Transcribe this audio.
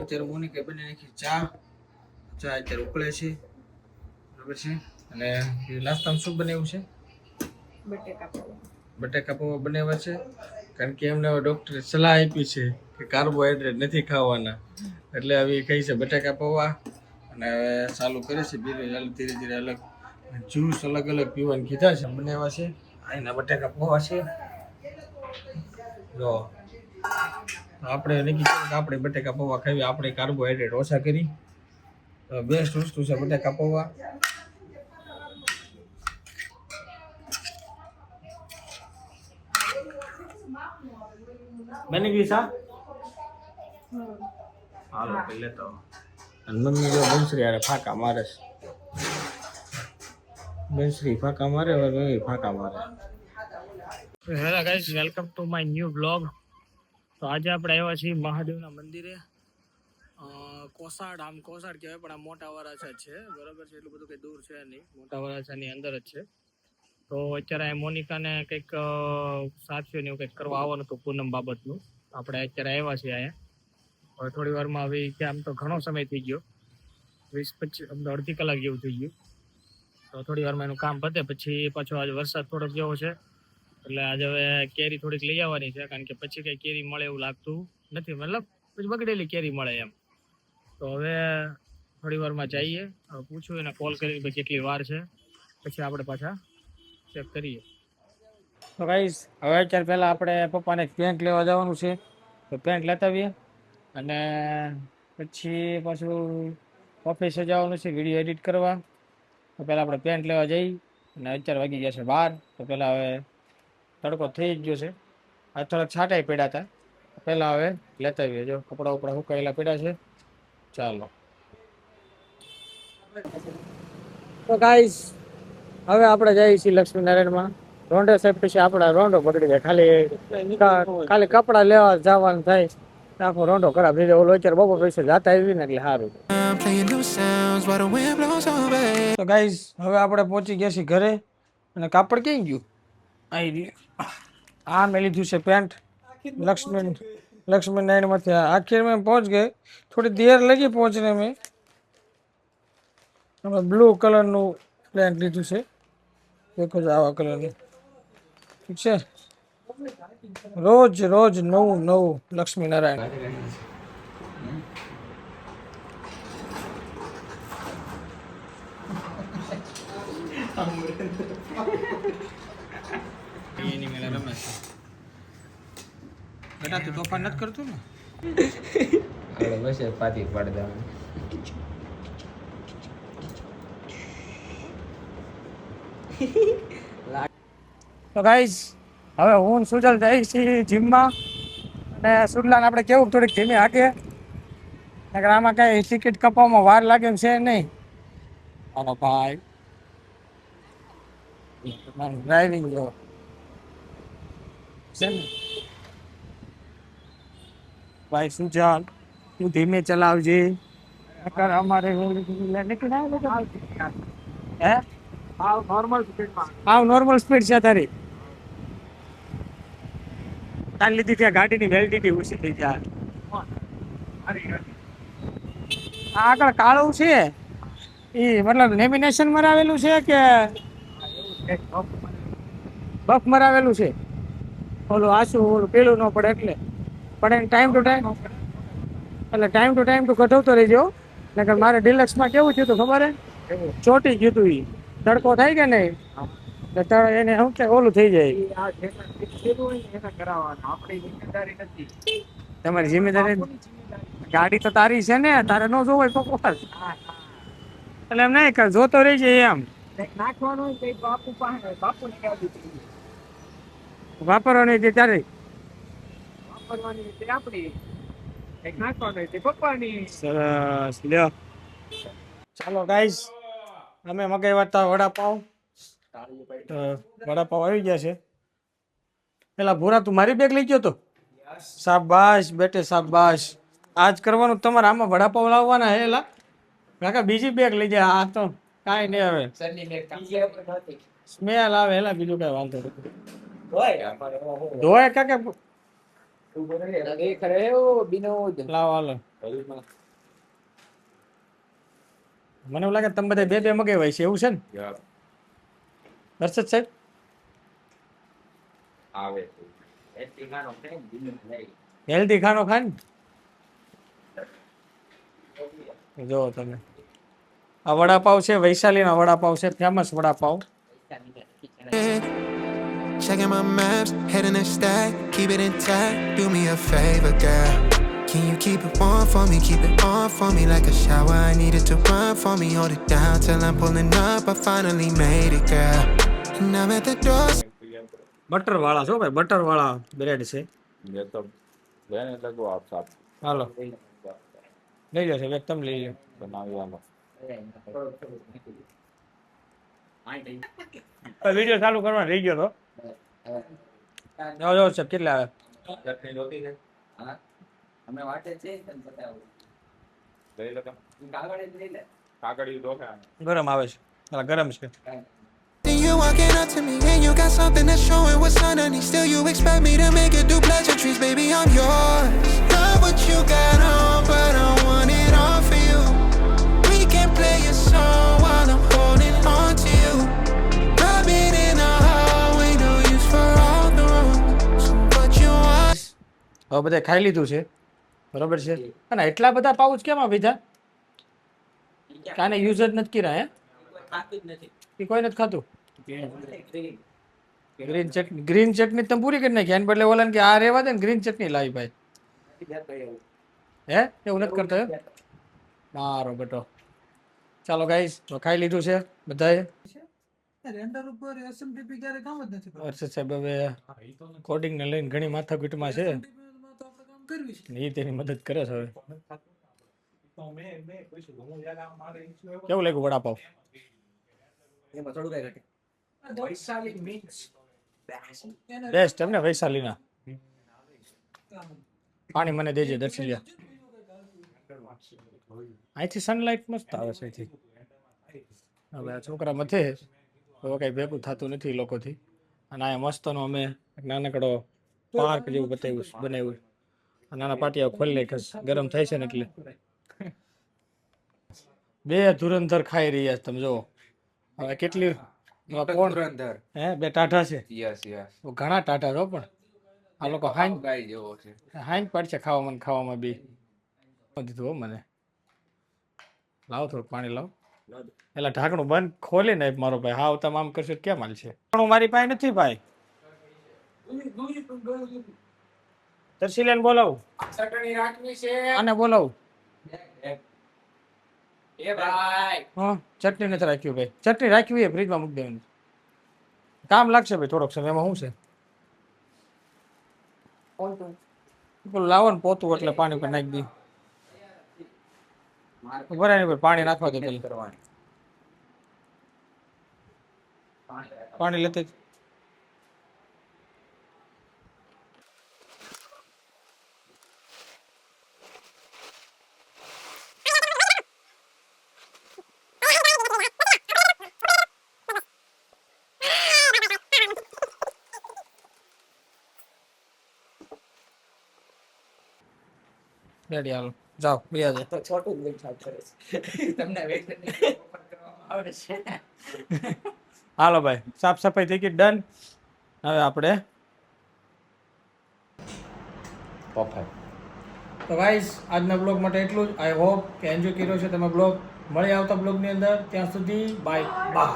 અત્યારે મોનિકે બની નાખી ચા અત્યારે ઉકળે છે બરાબર છે. અને નાસ્તામાં શું બનાવ્યું છે? બટેકા પૌવા બનાવ્યા છે. કારણ કે એમને ડૉક્ટરે સલાહ આપી છે કે કાર્બોહાઈડ્રેટ નથી ખાવાના, એટલે હવે કહી છે બટેકા પૌવા. અને હવે ચાલુ કરે છે ધીરે ધીરે અલગ જ્યુસ અલગ અલગ પીવાની કીધા છે, બનાવ્યા છે. અહીંના બટેકા પૌવા છે જો. આપણે નક્કી કર્યું કે આપણે બટેકા પૌવા ખાવી, આપણે કાર્બોહાઈડ્રેટ ઓછા કરી. બેસ્ટ વસ્તુ છે બટેકા પૌવા. બની ગઈ સા હાલો પહેલે તો મમ્મી જો બંસરી યાર ફાકા મારે છે. બંસરી ફાકા મારે, હવે મમ્મી ફાકા મારે. Hello guys, welcome to my new blog. તો આજે આપણે આવ્યા છીએ મહાદેવના મંદિરે. કોસાડ, આમ કોસાડ કહેવાય પણ આ મોટા વરાછા છે, બરાબર છે. એટલું બધું કંઈ દૂર છે નહીં, મોટા વરાછાની અંદર જ છે. તો અત્યારે મોનિકાને કંઈક સાથીઓને એવું કંઈક કરવા આવવાનું હતું પૂનમ બાબતનું. આપણે અત્યારે આવ્યા છીએ અહીંયા. હવે થોડી વારમાં હવે કે આમ તો ઘણો સમય થઈ ગયો, 20-25 અડધી કલાક જેવું થઈ ગયું. તો થોડી વારમાં એનું કામ પતે પછી પાછો આજે વરસાદ થોડોક જેવો છે, એટલે આજે હવે કેરી થોડીક લઈ આવવાની છે. કારણ કે પછી કંઈ કેરી મળે એવું લાગતું નથી, મતલબ પછી બગડેલી કેરી મળે એમ. તો હવે થોડી વારમાં જઈએ, પૂછું એને કોલ કરી કે કેટલી વાર છે, પછી આપણે પાછા ચેક કરીએ. તો ગાઈસ, હવે અત્યારે પહેલાં આપણે પપ્પાને પેન્ટ લેવા જવાનું છે, તો પેન્ટ લેતા આવીએ. અને પછી પાછું ઓફિસે જવાનું છે વિડીયો એડિટ કરવા. તો પહેલાં આપણે પેન્ટ લેવા જઈ. અને 11 વાગી ગયા છે 12. તો પહેલાં હવે તડકો થઈ જ ગયો છે. આ થોડાક છાંટાઈ પડ્યા હતા, પહેલાં હવે લેતા આવીએ. જો કપડાં ઉપડા સુકાયેલા પડ્યા છે. ચાલો તો ગાઈસ, હવે આપણે જઈએ છીએ લક્ષ્મીનારાયણમાં. રોંડે સાહેબ પછી આપણા રોંડો પકડી જાય. ખાલી કપડાં લેવા જવાનું થાય, આખો રોંડો ખરાબ થઈ જાય. ઓલો અત્યારે બપોર પછી જાતા આવી ને એટલે સારું. તો ગાઈસ, હવે આપણે પહોંચી ગયા છીએ ઘરે. અને કાપડ ક્યાં ગયું? આ મેં લીધું છે પેન્ટ લક્ષ્મીનારાયણમાંથી. આખિર મેં પહોંચ ગए, થોડી દેર લગી પહોંચને મેં. અમે બ્લુ કલરનું પેન્ટ લીધું છે, દેખો જ આવા કલરનું. ઠીક છે, રોજ રોજ નવું નવું લક્ષ્મીનારાયણ. એની મેળે રમે છે બેટા, તું તોફાન નથી કરતું ને? આપણે બસ પાતી પાડી દેવાનું. તો ગાઈસ, હવે હું સુજલ જઈ છીએ જીમમાં. અને સુજલાને આપણે કેવું થોડીક ધીમે હાકે, નકર આમાં કઈ ટિકિટ કપાવવામાં વાર લાગે એમ છે નહીં. હાલો ભાઈ, ડ્રાઇવિંગ જો છે ને ભાઈ સુજલ, તું ધીમે ચલાવજે. નકર અમારે હે નોર્મલ સ્પીડ છે તારી. તારી લીધી ત્યાં ગાડીની વેલિડિટી ઓછી થઈ જાય. આગળ કાળું છે એ મતલબ લેમિનેશન મરાવેલું છે કે બફ મરાવેલું છે? ઓલું આસુ ઓલું પેલું ન પડે એટલે. પણ એને ટાઈમ ટુ ટાઈમ તું કઢાવતો રહેજો. નકર મારે ડિલક્સમાં કેવું થયું હતું ખબર હે? ચોટી ગયું હતું. એ તડકો થાય કે નહીં એને શું કે ઓલું થઈ જાય. તમારી જિમ્મેદારી, ગાડી તો તારી છે ને, તારે ન જોવાય તો એટલે એમ નહીં કર, જોતો રહી જાય એમ. વાપરવાની હતી ત્યારે સરસ લ્યો. ચાલો ગાઈસ, અમે મગાવ્યા હતા વડાપાવ. વડાપાવ આવી ગયા છે. પેલા ભૂરા તું મારી બેગ લઈ ગયો તો? શાબાશ બેટે શાબાશ. આજ કરવાનું તમારે. આમાં વડાપાવ લાવવાના હેલા કાકા, બીજી બેગ લઈ જાય. આ તો કાંઈ નહીં, હવે સ્મેલ આવે હેલા, બીજું કઈ વાંધો નહીં. ધોય કાકા, દેખ રહ્યો વિનોદ. લાવો હાલો. મને એવું લાગે તમે બધા બે મગાવ્યા છે એવું છે ને હર્ષદ સાહેબ? આવે હેલ્ધી ખાનો ખાન જો તમે આ વડાપાવ છે વૈશાલીના વડાપાવ છે famous vada pav. Checking my maps, heading a stack, keep it intact. Do me a favor, girl. Can you keep it warm for me? Keep it on for me like a shower. I needed to run for me. Hold it down till I'm pulling up. I finally made it, girl. And I'm at the door. Butter વાળા છો ભાઈ, butter વાળા bread છે. ये तो लेने लगो आप साथ હાલો લઈ લો સાહેબ, એક તમે લઈ લો. बनावी वाला વિડીયો ચાલુ કરવાનો રહી ગયો તો. જો સાહેબ કેટલા આવે? ચટણી રોટી છે. હા અમે વાટે છે તને બતાવું. ले लो કાગળ જ લઈ લે. काकड़ी दो क्या ગરમ આવે છે, પેલા ગરમ છે. Then you walking up to me and you got something that's showing what's underneath. Still you expect me to make it do pleasantries. Baby, I'm yours. Love what you got on, but I want it all for you. We can play a song while I'm holding on to you. Rubbing in the hallway, no use for all the wrong. So what you want? હવે બધા ખાઈ લીધું છે બરોબર છે. અને એટલા બધા પાઉચ કેમ આપીધા? કાને યુઝ જ નથી કર્યા હે? ખાતું જ નથી. એ કોઈ નથી ખાતું. ગ્રીન ચટણી તમે પૂરી કરી નાખી એને બદલે ઓલા કે આ રેવા દે ને ગ્રીન ચટણી લાવી ભાઈ. હે એવું નથી કરતો હે? મારો બેટો. ચાલો ગાઈસ ખાઈ લીધું છે બધાએ. હર્ષદ સાહેબ હવે કોડિંગ ને લઈને ઘણી માથાકૂટમાં છે ને એ તેની મદદ કરે છે હવે. કેવું લાગ્યું વડાપાવ? એમાં થોડું કઈ ઘટે. બેસ્ટ એમને વૈશાલીના. પાણી મને દેજે દર્શિયા. અહીંથી સનલાઇટ મસ્ત આવે છે અહીંથી. હવે આ છોકરા મથે હવે કઈ ભેગું થતું નથી લોકોથી. અને આ મસ્તનો અમે એક નાનકડો પાર્ક જેવું બનાવ્યું. નાના પાટિયા ખોલી નાખ્યા ગરમ થાય છે ને એટલે. બે ધુરંધર ખાઈ રહ્યા તમે જો. હવે કેટલી કોણ હે બે ટાઢા છે? Yes yes. ઘણા ટાઢા છો પણ આ લોકો હાઈન ગાય જેવો છે. હાઈન પડશે ખાવામાં બી દીધું હો મને. લાવો થોડું પાણી લાવો. એટલે ઢાંકણું બંધ ખોલી ને મારો ભાઈ. હા તમે આમ કરશો કેમ હાલ છે? મારી પાસે નથી ભાઈ. તરસીલાને બોલાવું. ચટણી રાખવી છે. આને બોલાવું. એ ભાઈ હા ચટણી નથી રાખ્યું ભાઈ. ચટણી રાખવી એ ફ્રીજમાં મૂકી દેવાની. કામ લાગશે ભાઈ થોડોક સમય. એમાં શું છે? પેલું લાવો ને પોતું એટલે પાણી પર નાખી દી. ભરાય ને પાણી નાખવા દે પેલું. કરવાની. પાણી લેતે જ. રેડી હાલો જાઓ બે આજે. તો છોટું જ સાફ કરે છે. તમને વેટર ઓપન કરવામાં આવડે છે. હાલો ભાઈ સાફ સફાઈ થઈ ગઈ ડન. હવે આપણે તો ગાઈસ આજના બ્લોગ માટે એટલું જ. આઈ હોપ કે એન્જોય કર્યો છે તમે બ્લોગ. મળી આવતા બ્લોગની અંદર. ત્યાં સુધી બાય બાય.